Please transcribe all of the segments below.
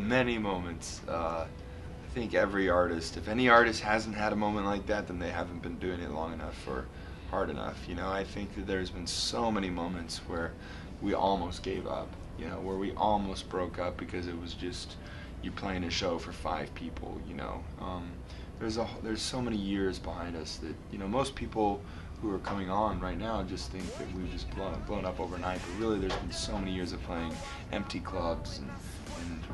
many moments. I think every artist, if any artist hasn't had a moment like that, then they haven't been doing it long enough or hard enough. You know, I think that there's been so many moments where we almost gave up, you know, where we almost broke up because it was just, you're playing a show for 5 people, you know. There's so many years behind us that, you know, most people who are coming on right now just think that we've just blown up overnight, but really there's been so many years of playing empty clubs and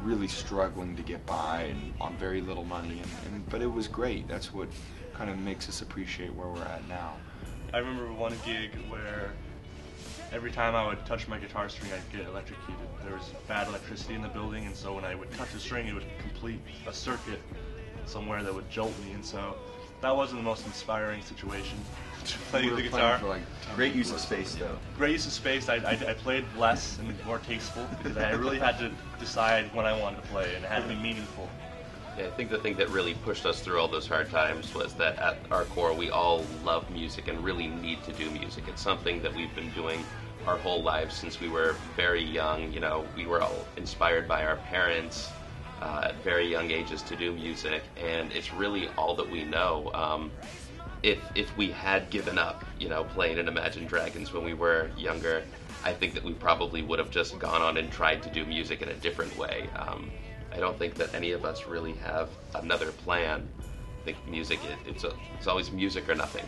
really struggling to get by and on very little money, but it was great. That's what kind of makes us appreciate where we're at now. I remember one gig where every time I would touch my guitar string, I'd get electrocuted. There was bad electricity in the building, and so when I would touch the string, it would complete a circuit somewhere that would jolt me, and so that wasn't the most inspiring situation to play the guitar. For like great use of space, though. Great use of space. I played less and more tasteful because I really had to decide when I wanted to play, and it had to be meaningful. Yeah, I think the thing that really pushed us through all those hard times was that at our core we all love music and really need to do music. It's something that we've been doing our whole lives since we were very young. You know, we were all inspired by our parents at very young ages to do music, and it's really all that we know. If we had given up, you know, playing in Imagine Dragons when we were younger, I think that we probably would have just gone on and tried to do music in a different way. I don't think that any of us really have another plan. I think music, it's always music or nothing.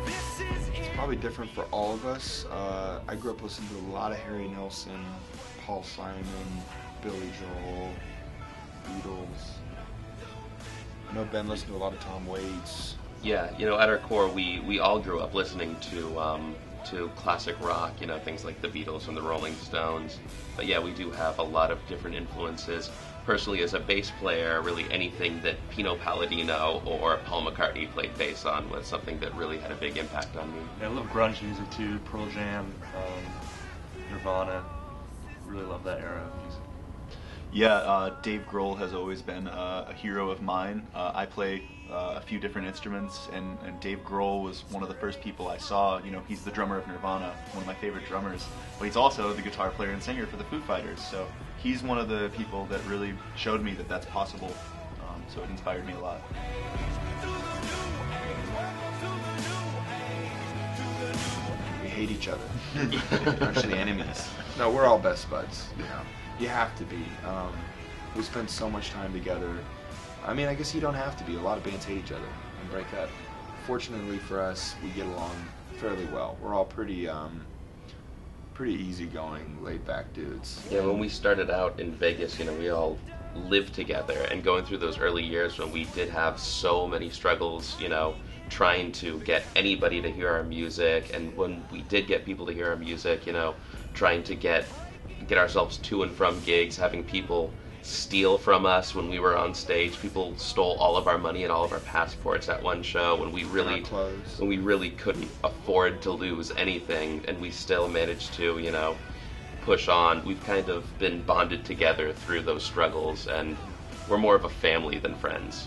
It's probably different for all of us. I grew up listening to a lot of Harry Nilsson, Paul Simon, Billy Joel, Beatles. I know Ben listened to a lot of Tom Waits. Yeah, you know, at our core, we all grew up listening to classic rock, you know, things like the Beatles and the Rolling Stones. But yeah, we do have a lot of different influences. Personally, as a bass player, really anything that Pino Palladino or Paul McCartney played bass on was something that really had a big impact on me. Yeah, I love grunge music too, Pearl Jam, Nirvana. Really love that era of music. Yeah, Dave Grohl has always been a hero of mine. I play a few different instruments, and Dave Grohl was one of the first people I saw. You know, he's the drummer of Nirvana, one of my favorite drummers, but he's also the guitar player and singer for the Foo Fighters, so he's one of the people that really showed me that that's possible, so it inspired me a lot. We hate each other. We're actually enemies. No, we're all best buds, you know. You have to be. We spend so much time together. I mean, I guess you don't have to be. A lot of bands hate each other and break up. Fortunately for us, we get along fairly well. We're all pretty easygoing, laid-back dudes. Yeah, when we started out in Vegas, you know, we all lived together, and going through those early years when we did have so many struggles, you know, trying to get anybody to hear our music, and when we did get people to hear our music, you know, trying to get ourselves to and from gigs, having people steal from us when we were on stage. People stole all of our money and all of our passports at one show when we really couldn't afford to lose anything, and we still managed to, you know, push on. We've kind of been bonded together through those struggles, and we're more of a family than friends.